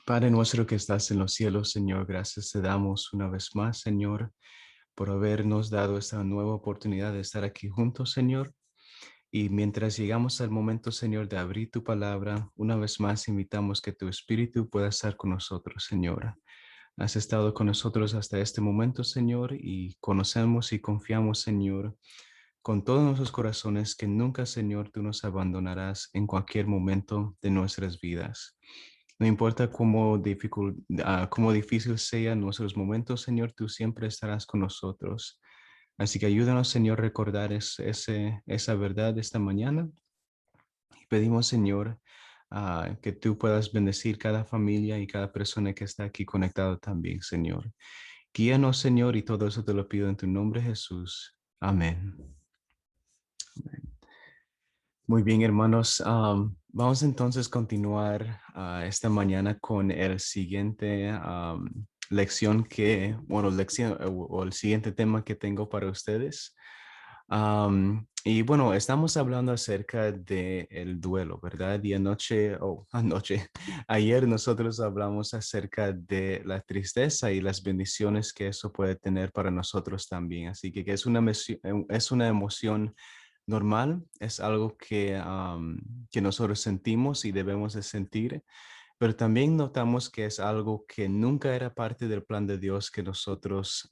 Padre nuestro que estás en los cielos, Señor, gracias te damos una vez más, Señor, por habernos dado esta nueva oportunidad de estar aquí juntos, Señor. Y mientras llegamos al momento, Señor, de abrir tu palabra, una vez más invitamos que tu Espíritu pueda estar con nosotros, Señor. Has estado con nosotros hasta este momento, Señor, y conocemos y confiamos, Señor, con todos nuestros corazones que nunca, Señor, tú nos abandonarás en cualquier momento de nuestras vidas. No importa cómo difícil sean nuestros momentos, Señor, tú siempre estarás con nosotros. Así que ayúdanos, Señor, a recordar esa verdad esta mañana. Y pedimos, Señor, que tú puedas bendecir cada familia y cada persona que está aquí conectado también, Señor. Guíanos, Señor, y todo eso te lo pido en tu nombre, Jesús. Amén. Muy bien, hermanos. Vamos entonces a continuar esta mañana con el siguiente lección lección o el siguiente tema que tengo para ustedes. Y bueno, estamos hablando acerca del duelo, ¿verdad? Y ayer nosotros hablamos acerca de la tristeza y las bendiciones que eso puede tener para nosotros también. Así que es una emoción normal, es algo que nosotros sentimos y debemos de sentir, pero también notamos que es algo que nunca era parte del plan de Dios que nosotros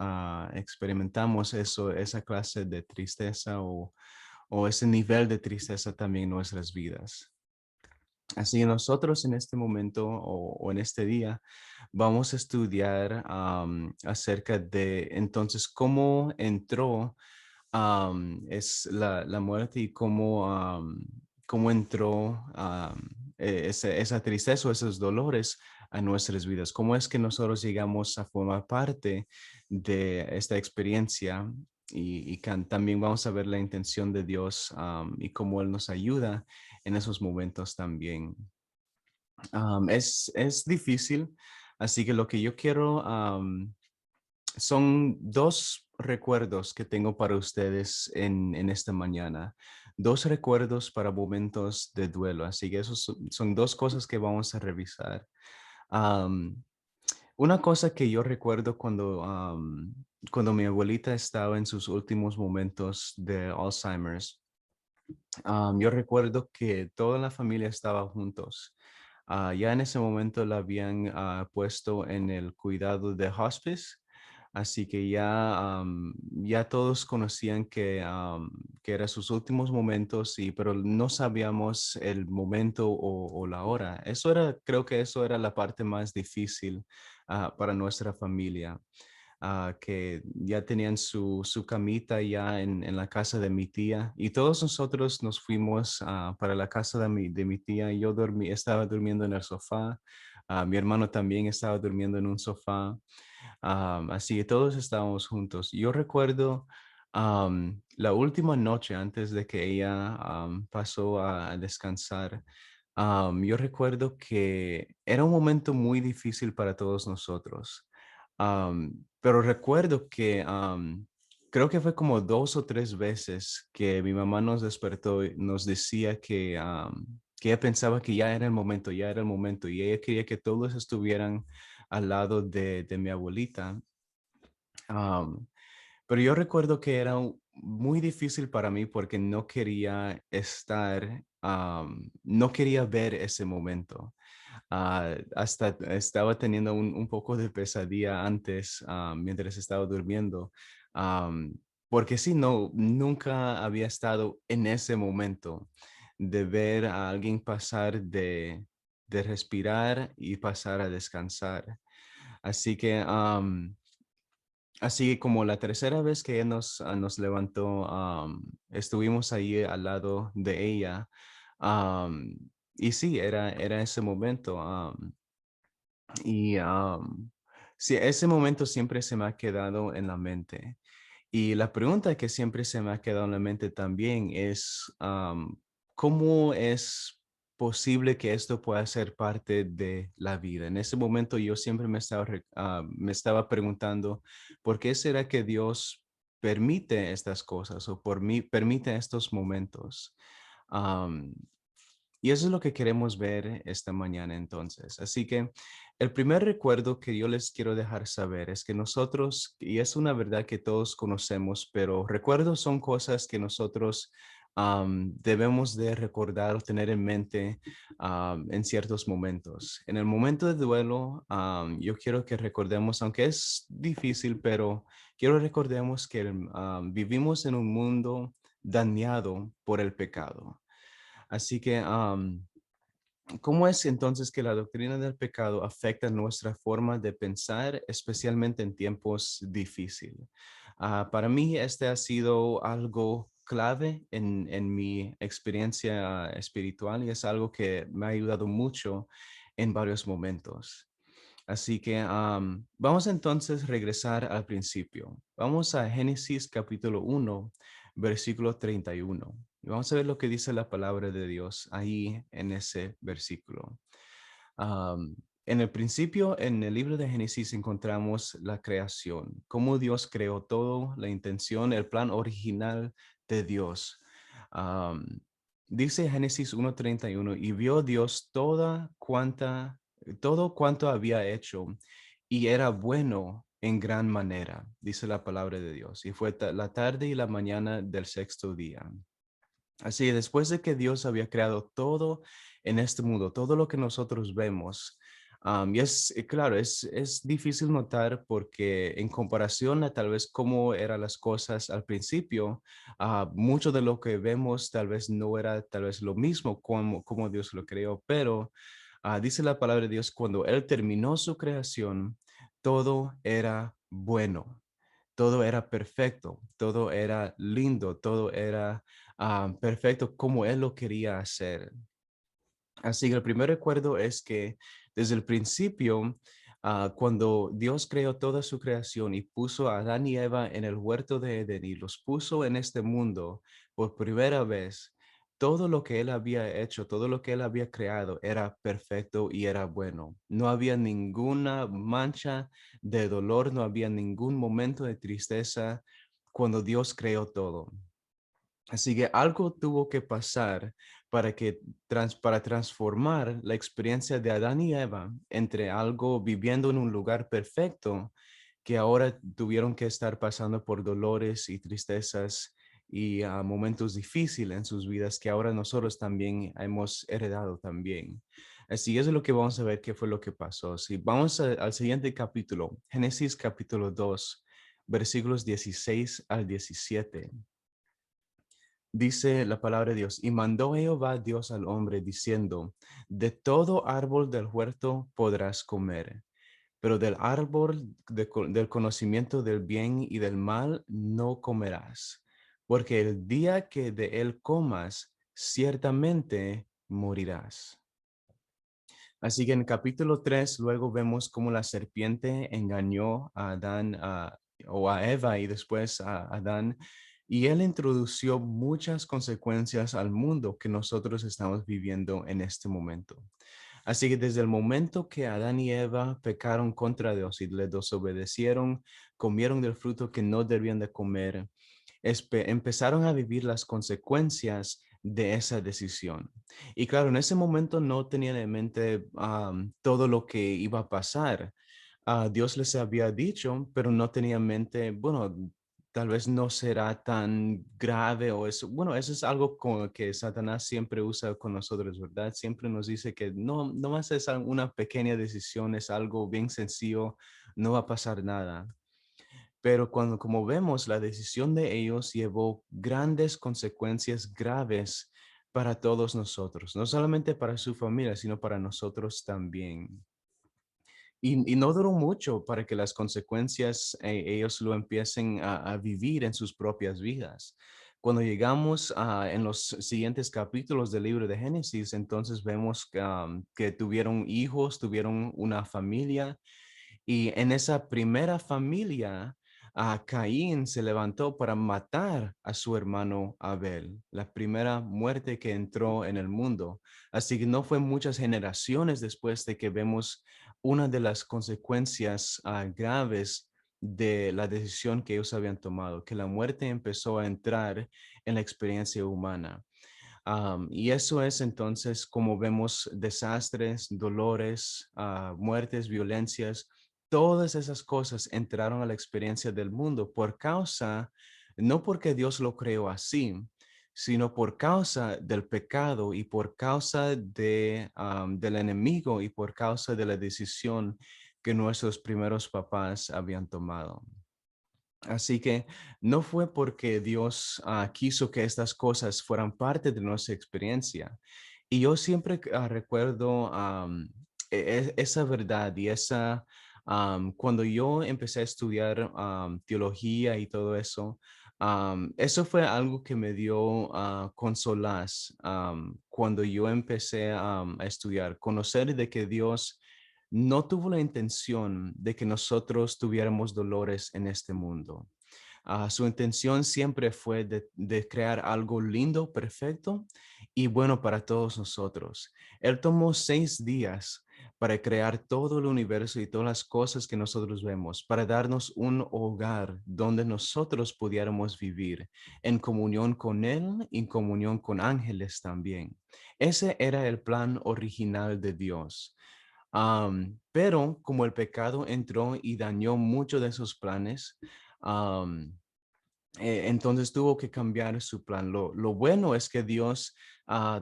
experimentamos esa clase de tristeza o ese nivel de tristeza también en nuestras vidas. Así que nosotros en este momento o en este día vamos a estudiar acerca de entonces cómo entró es la muerte y cómo entró esa tristeza o esos dolores a nuestras vidas. Cómo es que nosotros llegamos a formar parte de esta experiencia y también vamos a ver la intención de Dios y cómo Él nos ayuda en esos momentos también. Es difícil, así que lo que yo quiero son dos recuerdos que tengo para ustedes en esta mañana. Dos recuerdos para momentos de duelo. Así que esos son dos cosas que vamos a revisar. Am, una cosa que yo recuerdo cuando mi abuelita estaba en sus últimos momentos de Alzheimer's, yo recuerdo que toda la familia estaba juntos. Ya en ese momento la habían puesto en el cuidado de hospice, así que ya todos conocían que eran sus últimos momentos, pero no sabíamos el momento o la hora. Creo que eso era la parte más difícil para nuestra familia, que ya tenían su camita ya en la casa de mi tía y todos nosotros nos fuimos para la casa de mi tía. Estaba durmiendo en el sofá, mi hermano también estaba durmiendo en un sofá, así que todos estábamos juntos. Yo recuerdo la última noche antes de que ella pasó a descansar. Yo recuerdo que era un momento muy difícil para todos nosotros. Pero recuerdo que creo que fue como 2 o 3 veces que mi mamá nos despertó y nos decía que ella pensaba que ya era el momento, ya era el momento, y ella quería que todos estuvieran al lado de mi abuelita. Am, pero yo recuerdo que era muy difícil para mí porque no quería ver ese momento. Hasta estaba teniendo un poco de pesadilla antes, mientras estaba durmiendo, am, porque sí, no, nunca había estado en ese momento de ver a alguien pasar de respirar y pasar a descansar. Así que, así como la tercera vez que ella nos levantó, estuvimos ahí al lado de ella. am, y sí, era ese momento. Y sí, ese momento siempre se me ha quedado en la mente. Y la pregunta que siempre se me ha quedado en la mente también es, ¿cómo es posible que esto pueda ser parte de la vida? En ese momento yo siempre me estaba preguntando, ¿por qué será que Dios permite estas cosas o permite estos momentos. Am, y eso es lo que queremos ver esta mañana entonces. Así que el primer recuerdo que yo les quiero dejar saber es que nosotros, y es una verdad que todos conocemos, pero recuerdos son cosas que nosotros debemos de recordar o tener en mente en ciertos momentos. En el momento de duelo, yo quiero que recordemos, aunque es difícil, pero quiero recordemos que vivimos en un mundo dañado por el pecado. Así que, ¿cómo es entonces que la doctrina del pecado afecta nuestra forma de pensar, especialmente en tiempos difíciles? Para mí, este ha sido algo clave en mi experiencia espiritual y es algo que me ha ayudado mucho en varios momentos. Así que vamos entonces a regresar al principio. Vamos a Génesis capítulo 1, versículo 31. Y vamos a ver lo que dice la palabra de Dios ahí en ese versículo. Am, en el principio, en el libro de Génesis encontramos la creación, cómo Dios creó todo, la intención, el plan original de Dios. Am, Dice Génesis 1:31, y vio Dios todo cuanto había hecho, y era bueno en gran manera, dice la palabra de Dios. Y fue la tarde y la mañana del sexto día. Así, después de que Dios había creado todo en este mundo, todo lo que nosotros vemos, y claro, es difícil notar porque en comparación a tal vez cómo eran las cosas al principio, mucho de lo que vemos tal vez no era tal vez lo mismo como Dios lo creó, pero dice la palabra de Dios, cuando Él terminó su creación, todo era bueno. Todo era perfecto, todo era lindo, todo era perfecto como Él lo quería hacer. Así que el primer recuerdo es que desde el principio, cuando Dios creó toda su creación y puso a Adán y Eva en el huerto de Edén y los puso en este mundo por primera vez, todo lo que Él había hecho, todo lo que Él había creado era perfecto y era bueno. No había ninguna mancha de dolor, no había ningún momento de tristeza cuando Dios creó todo. Así que algo tuvo que pasar para transformar la experiencia de Adán y Eva entre algo viviendo en un lugar perfecto que ahora tuvieron que estar pasando por dolores y tristezas y momentos difíciles en sus vidas que ahora nosotros también hemos heredado también. Así es lo que vamos a ver qué fue lo que pasó. Si vamos al siguiente capítulo, Génesis capítulo 2, versículos 16 al 17. Dice la palabra de Dios, y mandó Jehová Dios al hombre diciendo, de todo árbol del huerto podrás comer, pero del árbol del conocimiento del bien y del mal no comerás, porque el día que de él comas, ciertamente morirás. Así que en capítulo 3 luego vemos cómo la serpiente engañó a Adán o a Eva y después a Adán. Y él introdució muchas consecuencias al mundo que nosotros estamos viviendo en este momento. Así que desde el momento que Adán y Eva pecaron contra Dios y le desobedecieron, comieron del fruto que no debían de comer, empezaron a vivir las consecuencias de esa decisión. Y claro, en ese momento no tenían en mente todo lo que iba a pasar. Dios les había dicho, pero no tenía en mente, bueno, tal vez no será tan grave o eso. Bueno, eso es algo que Satanás siempre usa con nosotros, ¿verdad? Siempre nos dice que no más es una pequeña decisión, es algo bien sencillo, no va a pasar nada. Pero como vemos, la decisión de ellos llevó grandes consecuencias graves para todos nosotros, no solamente para su familia, sino para nosotros también. Y no duró mucho para que las consecuencias ellos lo empiecen a vivir en sus propias vidas. Cuando llegamos en los siguientes capítulos del libro de Génesis, entonces vemos que tuvieron hijos, tuvieron una familia y en esa primera familia, Caín se levantó para matar a su hermano Abel, la primera muerte que entró en el mundo. Así que no fue muchas generaciones después de que vemos una de las consecuencias graves de la decisión que ellos habían tomado, que la muerte empezó a entrar en la experiencia humana. Y eso es entonces como vemos desastres, dolores, muertes, violencias, todas esas cosas entraron a la experiencia del mundo por causa, no porque Dios lo creó así, sino por causa del pecado y por causa del enemigo y por causa de la decisión que nuestros primeros papás habían tomado. Así que no fue porque Dios quiso que estas cosas fueran parte de nuestra experiencia. Y yo siempre recuerdo esa verdad y cuando yo empecé a estudiar teología y todo eso, eso fue algo que me dio consolaz cuando yo empecé a estudiar, conocer de que Dios no tuvo la intención de que nosotros tuviéramos dolores en este mundo. Su intención siempre fue de crear algo lindo, perfecto y bueno para todos nosotros. Él tomó 6 días para crear todo el universo y todas las cosas que nosotros vemos, para darnos un hogar donde nosotros pudiéramos vivir en comunión con Él y en comunión con ángeles también. Ese era el plan original de Dios. Pero como el pecado entró y dañó muchos de esos planes, entonces tuvo que cambiar su plan. Lo bueno es que Dios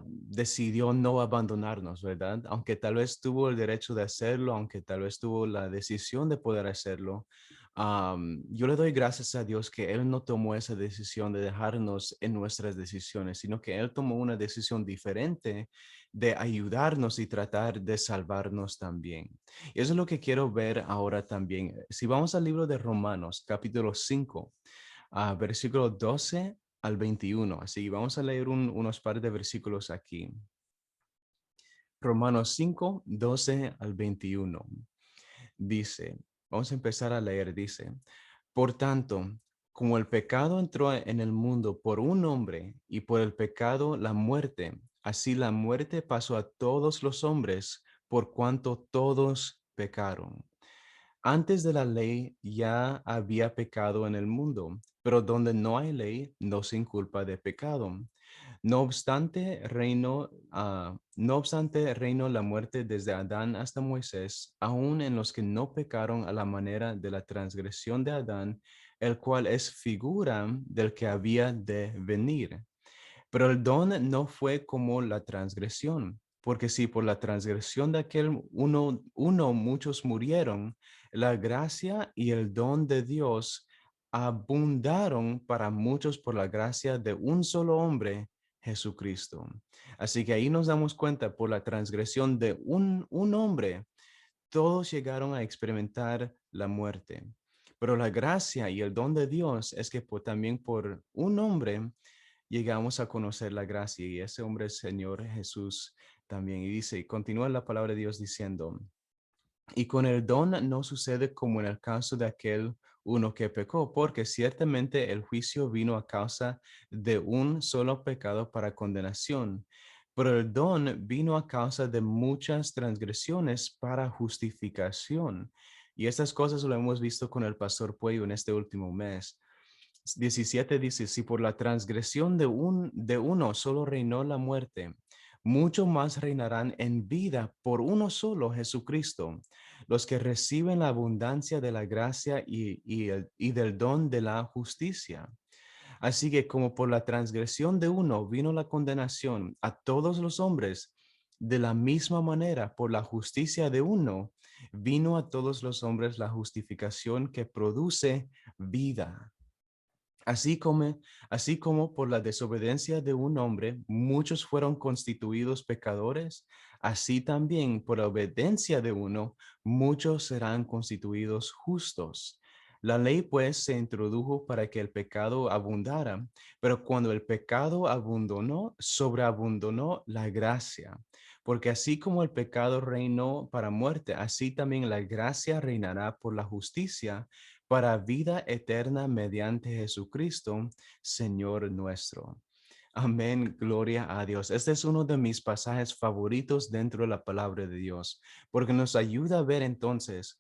decidió no abandonarnos, ¿verdad? Aunque tal vez tuvo el derecho de hacerlo, aunque tal vez tuvo la decisión de poder hacerlo. Yo le doy gracias a Dios que Él no tomó esa decisión de dejarnos en nuestras decisiones, sino que Él tomó una decisión diferente de ayudarnos y tratar de salvarnos también. Y eso es lo que quiero ver ahora también. Si vamos al libro de Romanos, capítulo 5, versículo 12 al 21. Así vamos a leer unos par de versículos aquí. Romanos 5, 12 al 21. Dice, vamos a empezar a leer, dice, por tanto, como el pecado entró en el mundo por un hombre y por el pecado la muerte, así la muerte pasó a todos los hombres por cuanto todos pecaron. Antes de la ley ya había pecado en el mundo, pero donde no hay ley no se inculpa de pecado. No obstante, reinó la muerte desde Adán hasta Moisés, aun en los que no pecaron a la manera de la transgresión de Adán, el cual es figura del que había de venir. Pero el don no fue como la transgresión, porque si por la transgresión de aquel uno muchos murieron, la gracia y el don de Dios abundaron para muchos por la gracia de un solo hombre, Jesucristo. Así que ahí nos damos cuenta, por la transgresión de un hombre, todos llegaron a experimentar la muerte. Pero la gracia y el don de Dios es que también por un hombre llegamos a conocer la gracia y ese hombre es Señor Jesús también. Y dice, y continúa la palabra de Dios diciendo, y con el don no sucede como en el caso de aquel uno que pecó, porque ciertamente el juicio vino a causa de un solo pecado para condenación, pero el don vino a causa de muchas transgresiones para justificación. Y estas cosas lo hemos visto con el pastor Puello en este último mes. 17 dice, si por la transgresión de uno solo reinó la muerte, mucho más reinarán en vida por uno solo, Jesucristo, los que reciben la abundancia de la gracia y del don de la justicia. Así que como por la transgresión de uno vino la condenación a todos los hombres, de la misma manera, por la justicia de uno, vino a todos los hombres la justificación que produce vida. Así como por la desobediencia de un hombre muchos fueron constituidos pecadores, así también por la obediencia de uno muchos serán constituidos justos. La ley pues se introdujo para que el pecado abundara, pero cuando el pecado abundó, sobreabundó la gracia. Porque así como el pecado reinó para muerte, así también la gracia reinará por la justicia para vida eterna mediante Jesucristo, Señor nuestro. Amén, gloria a Dios. Este es uno de mis pasajes favoritos dentro de la palabra de Dios, porque nos ayuda a ver entonces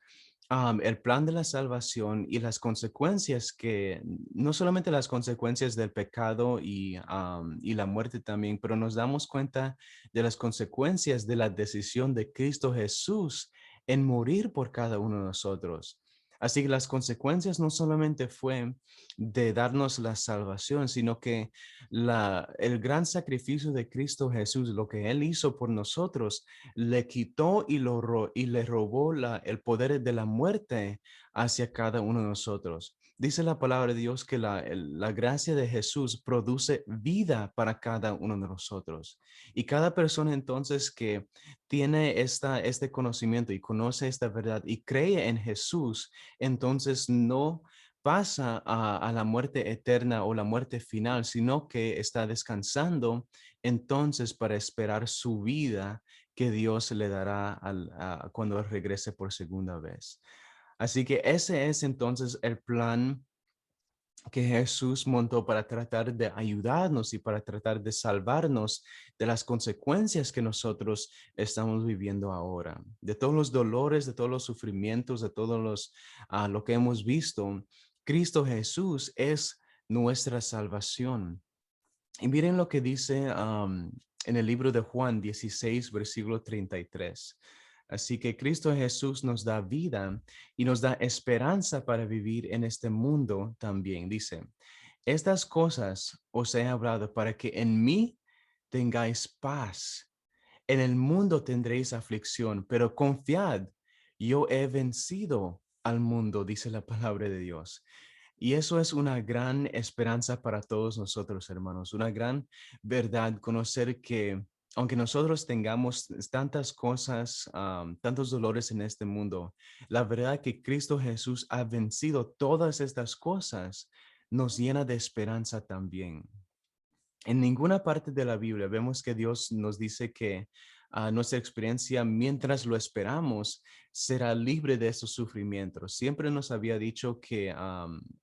el plan de la salvación y las consecuencias que, no solamente las consecuencias del pecado y la muerte también, pero nos damos cuenta de las consecuencias de la decisión de Cristo Jesús en morir por cada uno de nosotros. Así que las consecuencias no solamente fue de darnos la salvación, sino que el gran sacrificio de Cristo Jesús, lo que Él hizo por nosotros, le quitó y le robó el poder de la muerte hacia cada uno de nosotros. Dice la palabra de Dios que la gracia de Jesús produce vida para cada uno de nosotros. Y cada persona entonces que tiene este conocimiento y conoce esta verdad y cree en Jesús, entonces no pasa a la muerte eterna o la muerte final, sino que está descansando entonces para esperar su vida que Dios le dará cuando Él regrese por segunda vez. Así que ese es entonces el plan que Jesús montó para tratar de ayudarnos y para tratar de salvarnos de las consecuencias que nosotros estamos viviendo ahora, de todos los dolores, de todos los sufrimientos, de todos lo que hemos visto. Cristo Jesús es nuestra salvación. Y miren lo que dice en el libro de Juan 16, versículo 33. Así que Cristo Jesús nos da vida y nos da esperanza para vivir en este mundo también. Dice, estas cosas os he hablado para que en mí tengáis paz. En el mundo tendréis aflicción, pero confiad, yo he vencido al mundo, dice la palabra de Dios. Y eso es una gran esperanza para todos nosotros, hermanos, una gran verdad, conocer que aunque nosotros tengamos tantas cosas, tantos dolores en este mundo, la verdad que Cristo Jesús ha vencido todas estas cosas nos llena de esperanza también. En ninguna parte de la Biblia vemos que Dios nos dice que nuestra experiencia mientras lo esperamos será libre de esos sufrimientos. Siempre nos había dicho que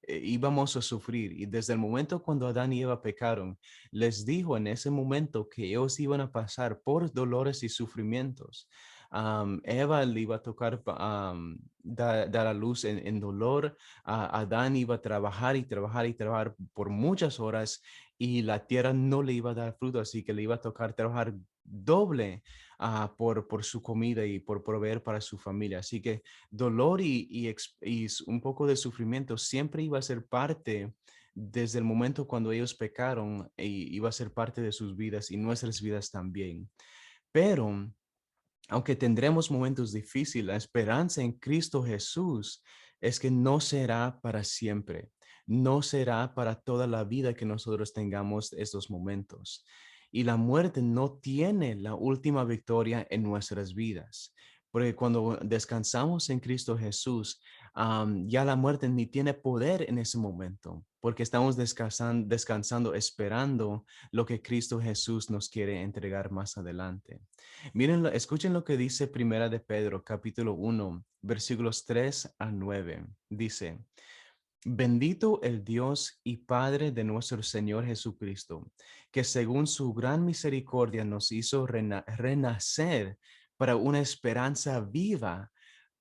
íbamos a sufrir y desde el momento cuando Adán y Eva pecaron, les dijo en ese momento que ellos iban a pasar por dolores y sufrimientos. Eva le iba a tocar dar a luz en dolor. Adán iba a trabajar y trabajar y trabajar por muchas horas y la tierra no le iba a dar fruto, así que le iba a tocar trabajar doble por su comida y por proveer para su familia. Así que dolor y un poco de sufrimiento siempre iba a ser parte desde el momento cuando ellos pecaron y iba a ser parte de sus vidas y nuestras vidas también. Pero aunque tendremos momentos difíciles, la esperanza en Cristo Jesús es que no será para siempre, no será para toda la vida que nosotros tengamos estos momentos. Y la muerte no tiene la última victoria en nuestras vidas, porque cuando descansamos en Cristo Jesús, ya la muerte ni tiene poder en ese momento, porque estamos descansando, esperando lo que Cristo Jesús nos quiere entregar más adelante. Miren, escuchen lo que dice Primera de Pedro, capítulo 1, versículos 3 a 9. Dice, bendito el Dios y Padre de nuestro Señor Jesucristo, que según su gran misericordia nos hizo renacer para una esperanza viva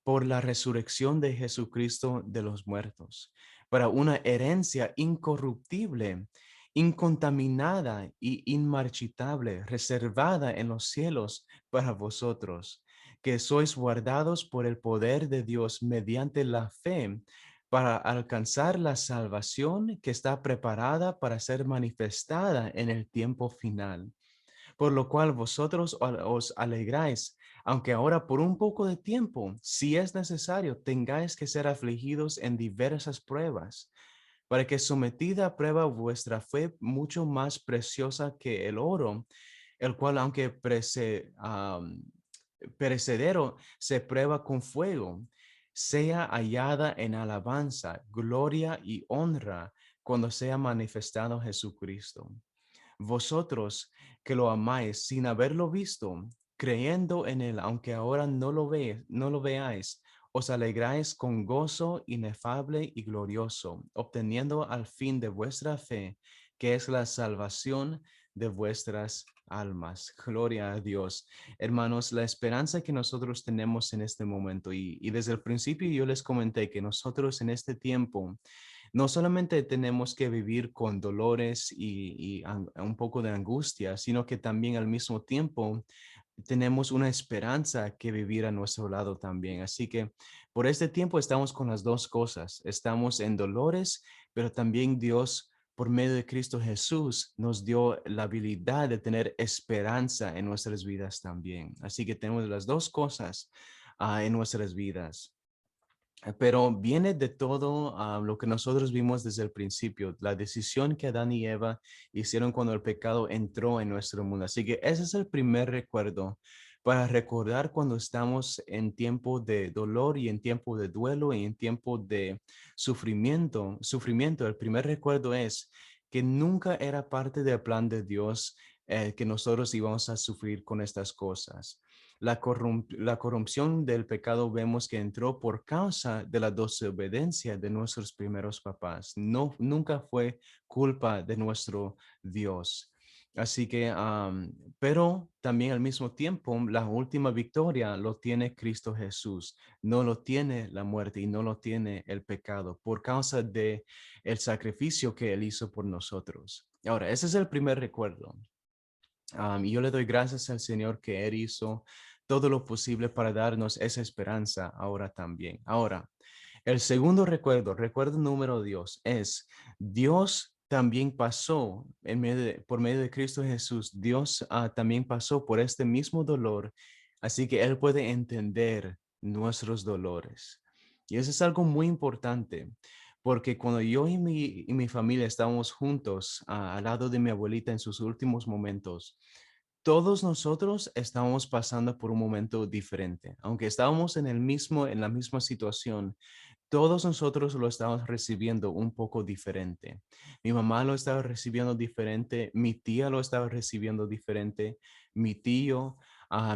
por la resurrección de Jesucristo de los muertos, para una herencia incorruptible, incontaminada y inmarchitable, reservada en los cielos para vosotros, que sois guardados por el poder de Dios mediante la fe para alcanzar la salvación que está preparada para ser manifestada en el tiempo final, por lo cual vosotros os alegráis, aunque ahora por un poco de tiempo, si es necesario, tengáis que ser afligidos en diversas pruebas, para que sometida a prueba vuestra fe mucho más preciosa que el oro, el cual aunque perecedero se prueba con fuego, sea hallada en alabanza, gloria y honra cuando sea manifestado Jesucristo. Vosotros que lo amáis sin haberlo visto, creyendo en él, aunque ahora no lo veáis, os alegráis con gozo inefable y glorioso, obteniendo al fin de vuestra fe, que es la salvación de vuestras almas. Gloria a Dios. Hermanos, la esperanza que nosotros tenemos en este momento, y desde el principio yo les comenté que nosotros en este tiempo no solamente tenemos que vivir con dolores y un poco de angustia, sino que también al mismo tiempo tenemos una esperanza que vivir a nuestro lado también. Así que por este tiempo estamos con las dos cosas. Estamos en dolores, pero también Dios, por medio de Cristo Jesús, nos dio la habilidad de tener esperanza en nuestras vidas también. Así que tenemos las dos cosas en nuestras vidas. Pero viene de todo lo que nosotros vimos desde el principio, la decisión que Adán y Eva hicieron cuando el pecado entró en nuestro mundo. Así que ese es el primer recuerdo para recordar cuando estamos en tiempo de dolor y en tiempo de duelo y en tiempo de sufrimiento. Sufrimiento, el primer recuerdo es que nunca era parte del plan de Dios que nosotros íbamos a sufrir con estas cosas. La corrupción del pecado vemos que entró por causa de la desobediencia de nuestros primeros papás. No, nunca fue culpa de nuestro Dios. Así que, pero también al mismo tiempo, la última victoria lo tiene Cristo Jesús. No lo tiene la muerte y no lo tiene el pecado por causa de el sacrificio que Él hizo por nosotros. Ahora, ese es el primer recuerdo. Y yo le doy gracias al Señor que Él hizo todo lo posible para darnos esa esperanza ahora también. Ahora, el segundo recuerdo, recuerdo número Dios, es Dios también pasó por medio de Cristo Jesús. Dios también pasó por este mismo dolor, así que Él puede entender nuestros dolores. Y eso es algo muy importante, porque cuando yo y mi familia estábamos juntos al lado de mi abuelita en sus últimos momentos, todos nosotros estábamos pasando por un momento diferente. Aunque estábamos en la misma situación, todos nosotros lo estábamos recibiendo un poco diferente. Mi mamá lo estaba recibiendo diferente, mi tía lo estaba recibiendo diferente, mi tío,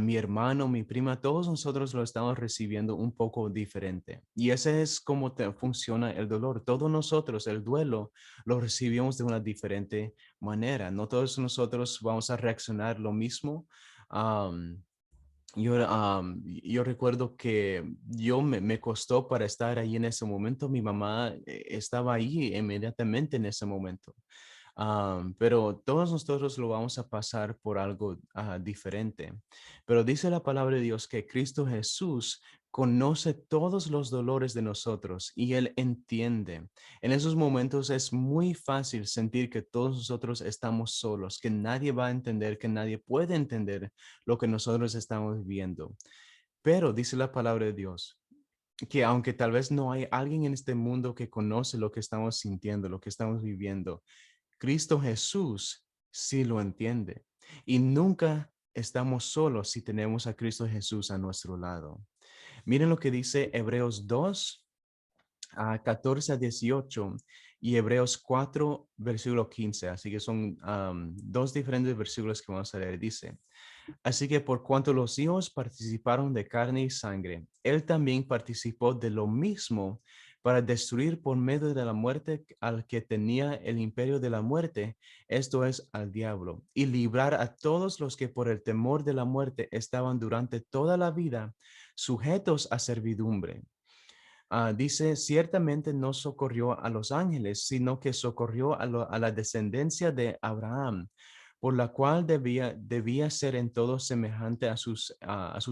mi hermano, mi prima, todos nosotros lo estamos recibiendo un poco diferente. Y ese es cómo funciona el dolor. Todos nosotros, el duelo, lo recibimos de una diferente manera. No todos nosotros vamos a reaccionar lo mismo. Am, yo recuerdo que me costó para estar ahí en ese momento. Mi mamá estaba ahí inmediatamente en ese momento. Pero todos nosotros lo vamos a pasar por algo diferente. Pero dice la palabra de Dios que Cristo Jesús conoce todos los dolores de nosotros y Él entiende. En esos momentos es muy fácil sentir que todos nosotros estamos solos, que nadie va a entender, que nadie puede entender lo que nosotros estamos viviendo. Pero dice la palabra de Dios que aunque tal vez no hay alguien en este mundo que conoce lo que estamos sintiendo, lo que estamos viviendo, Cristo Jesús sí lo entiende. Y nunca estamos solos si tenemos a Cristo Jesús a nuestro lado. Miren lo que dice Hebreos 2, 14 a 18 y Hebreos 4, versículo 15. Así que son dos diferentes versículos que vamos a leer. Dice, así que por cuanto los hijos participaron de carne y sangre, él también participó de lo mismo para destruir por medio de la muerte al que tenía el imperio de la muerte, esto es, al diablo, y librar a todos los que por el temor de la muerte estaban durante toda la vida sujetos a servidumbre. Dice, ciertamente no socorrió a los ángeles, sino que socorrió a la descendencia de Abraham, por la cual debía ser en todo semejante a sus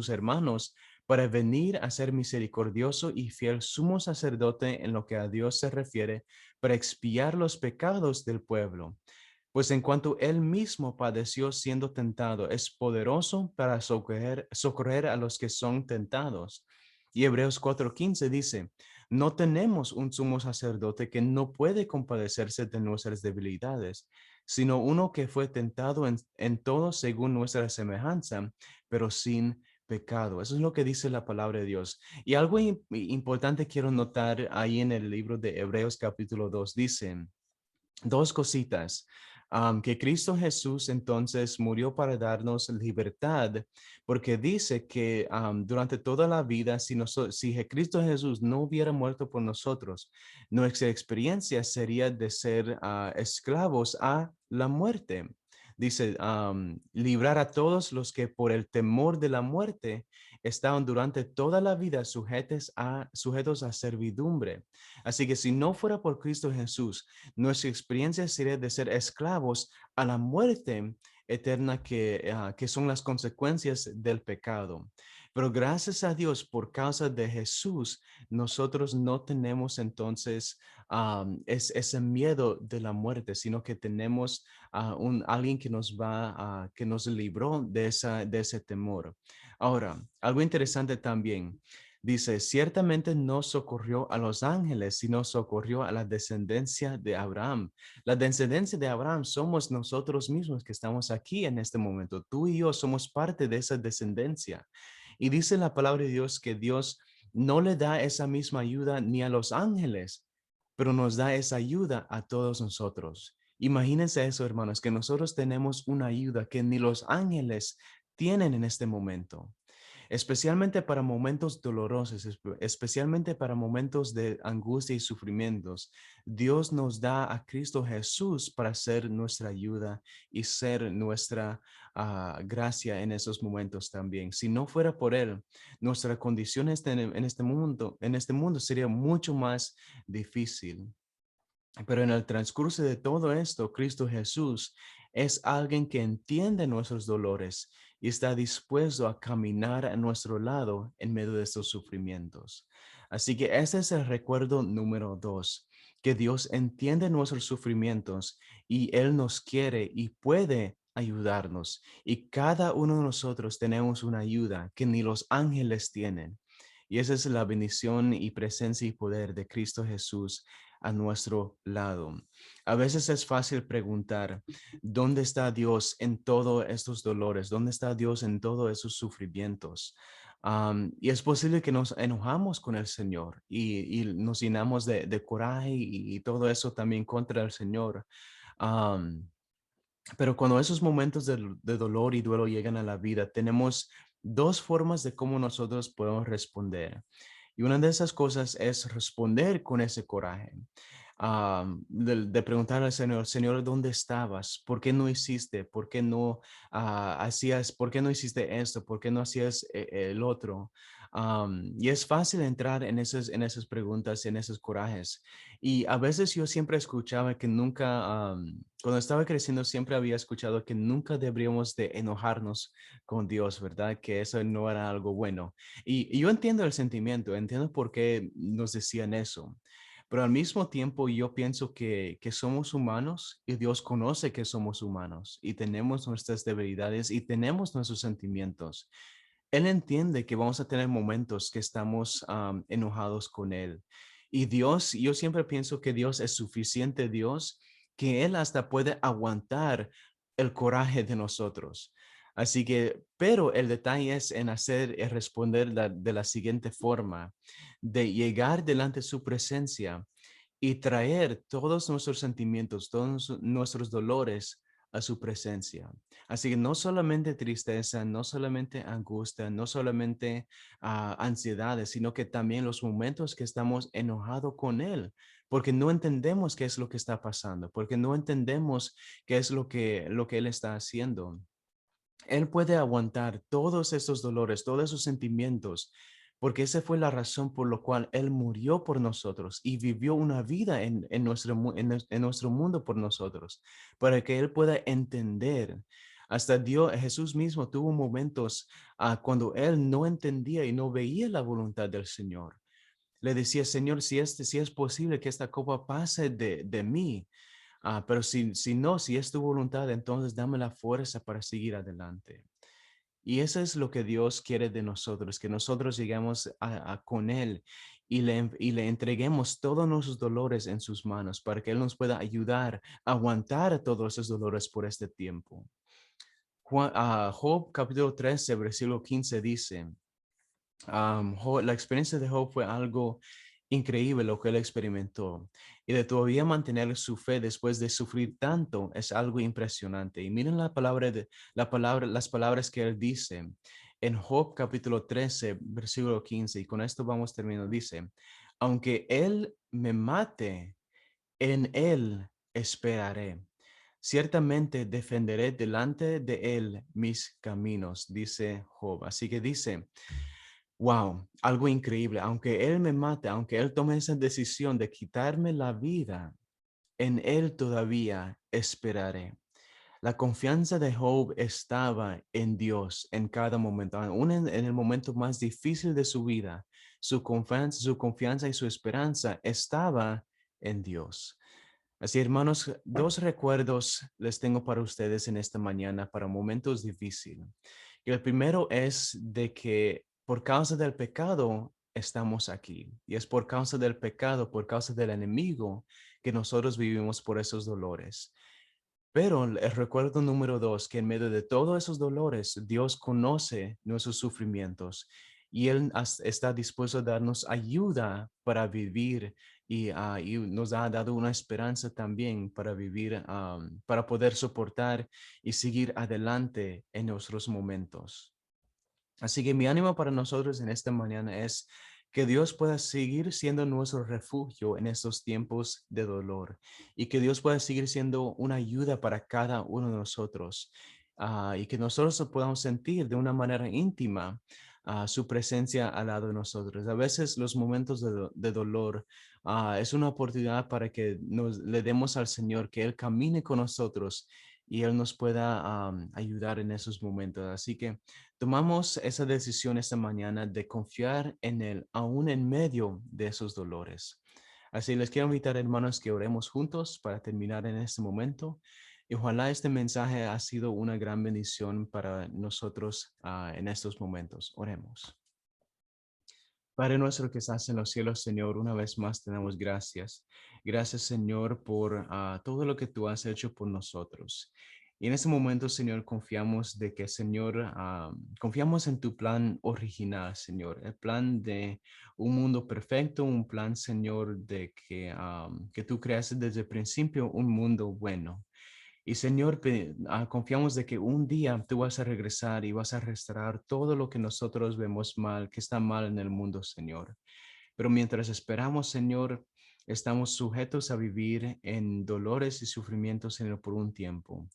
hermanos, para venir a ser misericordioso y fiel sumo sacerdote en lo que a Dios se refiere, para expiar los pecados del pueblo. Pues en cuanto él mismo padeció siendo tentado, es poderoso para socorrer a los que son tentados. Y Hebreos 4:15 dice, no tenemos un sumo sacerdote que no puede compadecerse de nuestras debilidades, sino uno que fue tentado en todo según nuestra semejanza, pero sin pecado. Eso es lo que dice la palabra de Dios. Y algo importante quiero notar ahí en el libro de Hebreos capítulo 2, dice dos cositas. Que Cristo Jesús entonces murió para darnos libertad, porque dice que durante toda la vida, si Cristo Jesús no hubiera muerto por nosotros, nuestra experiencia sería de ser esclavos a la muerte, Dice, librar a todos los que por el temor de la muerte estaban durante toda la vida sujetos a servidumbre. Así que si no fuera por Cristo Jesús, nuestra experiencia sería de ser esclavos a la muerte eterna que son las consecuencias del pecado. Pero gracias a Dios, por causa de Jesús, nosotros no tenemos entonces ese miedo de la muerte, sino que tenemos alguien que que nos libró de ese temor. Ahora, algo interesante también. Dice, ciertamente no socorrió a los ángeles, sino socorrió a la descendencia de Abraham. La descendencia de Abraham somos nosotros mismos que estamos aquí en este momento. Tú y yo somos parte de esa descendencia. Y dice la palabra de Dios que Dios no le da esa misma ayuda ni a los ángeles, pero nos da esa ayuda a todos nosotros. Imagínense eso, hermanos, que nosotros tenemos una ayuda que ni los ángeles tienen en este momento, especialmente para momentos dolorosos, especialmente para momentos de angustia y sufrimientos. Dios nos da a Cristo Jesús para ser nuestra ayuda y ser nuestra gracia en esos momentos también. Si no fuera por Él, nuestra condición en este mundo sería mucho más difícil. Pero en el transcurso de todo esto, Cristo Jesús es alguien que entiende nuestros dolores y está dispuesto a caminar a nuestro lado en medio de estos sufrimientos. Así que ese es el recuerdo número 2, que Dios entiende nuestros sufrimientos y Él nos quiere y puede ayudarnos. Y cada uno de nosotros tenemos una ayuda que ni los ángeles tienen. Y esa es la bendición y presencia y poder de Cristo Jesús a nuestro lado. A veces es fácil preguntar, ¿dónde está Dios en todos estos dolores? ¿Dónde está Dios en todos esos sufrimientos? Y es posible que nos enojamos con el Señor y nos llenamos de coraje y todo eso también contra el Señor. Am, pero cuando esos momentos de dolor y duelo llegan a la vida, tenemos dos formas de cómo nosotros podemos responder. Y una de esas cosas es responder con ese coraje, de preguntar al Señor, Señor, ¿dónde estabas? ¿Por qué no hiciste? ¿Por qué no hacías? ¿Por qué no hiciste esto? ¿Por qué no hacías el otro? Y es fácil entrar en esas preguntas, en esos corajes. Y a veces yo siempre escuchaba que nunca, cuando estaba creciendo, siempre había escuchado que nunca deberíamos de enojarnos con Dios, ¿verdad? Que eso no era algo bueno. Y yo entiendo el sentimiento, entiendo por qué nos decían eso, pero al mismo tiempo yo pienso que somos humanos y Dios conoce que somos humanos y tenemos nuestras debilidades y tenemos nuestros sentimientos. Él entiende que vamos a tener momentos que estamos enojados con Él. Y Dios, yo siempre pienso que Dios es suficiente Dios, que Él hasta puede aguantar el coraje de nosotros. Así que, pero el detalle es en responder de la siguiente forma, de llegar delante de su presencia y traer todos nuestros sentimientos, todos nuestros dolores a su presencia. Así que no solamente tristeza, no solamente angustia, no solamente ansiedades, sino que también los momentos que estamos enojados con Él, porque no entendemos qué es lo que está pasando, porque no entendemos qué es lo que Él está haciendo. Él puede aguantar todos esos dolores, todos esos sentimientos, porque esa fue la razón por la cual Él murió por nosotros y vivió una vida en nuestro mundo por nosotros, para que Él pueda entender. Hasta Dios, Jesús mismo tuvo momentos cuando Él no entendía y no veía la voluntad del Señor. Le decía, Señor, si es posible que esta copa pase de mí, pero si no, si es tu voluntad, entonces dame la fuerza para seguir adelante. Y eso es lo que Dios quiere de nosotros, que nosotros lleguemos con Él y le entreguemos todos nuestros dolores en sus manos para que Él nos pueda ayudar a aguantar todos esos dolores por este tiempo. Job capítulo 13, versículo 15 dice, la experiencia de Job fue algo increíble lo que él experimentó y de todavía mantener su fe después de sufrir tanto es algo impresionante. Y miren las palabras que él dice en Job capítulo 13, versículo 15 y con esto vamos terminando. Dice, aunque él me mate, en él esperaré. Ciertamente defenderé delante de él mis caminos, dice Job. Así que dice, wow, algo increíble. Aunque él me mate, aunque él tome esa decisión de quitarme la vida, en él todavía esperaré. La confianza de Job estaba en Dios en cada momento, aún en el momento más difícil de su vida. Su confianza y su esperanza estaba en Dios. Así, hermanos, dos recuerdos les tengo para ustedes en esta mañana para momentos difíciles. Y el primero es de que por causa del pecado estamos aquí. Y es por causa del pecado, por causa del enemigo, que nosotros vivimos por esos dolores. Pero el recuerdo número dos, que en medio de todos esos dolores, Dios conoce nuestros sufrimientos y Él está dispuesto a darnos ayuda para vivir y nos ha dado una esperanza también para vivir, para poder soportar y seguir adelante en nuestros momentos. Así que mi ánimo para nosotros en esta mañana es que Dios pueda seguir siendo nuestro refugio en estos tiempos de dolor y que Dios pueda seguir siendo una ayuda para cada uno de nosotros, y que nosotros podamos sentir de una manera íntima su presencia al lado de nosotros. A veces los momentos de dolor es una oportunidad para que le demos al Señor que Él camine con nosotros y Él nos pueda ayudar en esos momentos. Así que tomamos esa decisión esta mañana de confiar en Él, aún en medio de esos dolores. Así les quiero invitar, hermanos, que oremos juntos para terminar en este momento. Y ojalá este mensaje ha sido una gran bendición para nosotros en estos momentos. Oremos. Padre nuestro que estás en los cielos, Señor, una vez más te damos gracias. Gracias, Señor, por todo lo que tú has hecho por nosotros. Y en este momento, Señor, confiamos de que, Señor, confiamos en tu plan original, Señor, el plan de un mundo perfecto, un plan, Señor, de que tú creaste desde el principio un mundo bueno. Y Señor, confiamos de que un día tú vas a regresar y vas a restaurar todo lo que nosotros vemos mal, que está mal en el mundo, Señor. Pero mientras esperamos, Señor, estamos sujetos a vivir en dolores y sufrimientos, Señor, por un tiempo.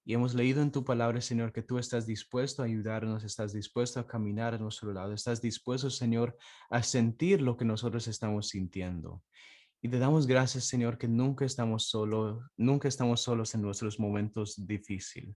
Y hemos leído en tu palabra, Señor, que tú estás dispuesto a ayudarnos, estás dispuesto a caminar a nuestro lado, estás dispuesto, Señor, a sentir lo que nosotros estamos sintiendo. Y te damos gracias, Señor, que nunca estamos solos en nuestros momentos difíciles.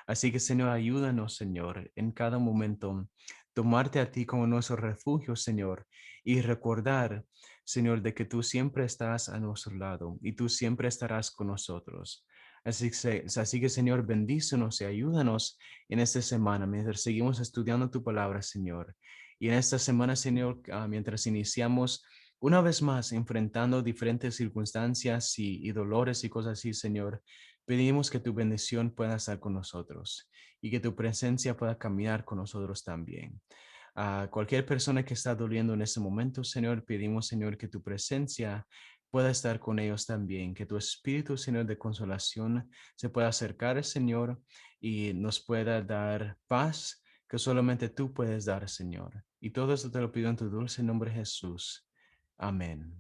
Así que, Señor, ayúdanos, Señor, en cada momento, tomarte a ti como nuestro refugio, Señor, y recordar, Señor, de que tú siempre estás a nuestro lado y tú siempre estarás con nosotros. Así que, Señor, bendícenos y ayúdanos en esta semana mientras seguimos estudiando tu palabra, Señor. Y en esta semana, Señor, mientras iniciamos una vez más, enfrentando diferentes circunstancias y dolores y cosas así, Señor, pedimos que tu bendición pueda estar con nosotros y que tu presencia pueda caminar con nosotros también. A cualquier persona que está doliendo en este momento, Señor, pedimos, Señor, que tu presencia pueda estar con ellos también, que tu espíritu, Señor, de consolación se pueda acercar, Señor, y nos pueda dar paz que solamente tú puedes dar, Señor. Y todo esto te lo pido en tu dulce nombre, Jesús. Amén.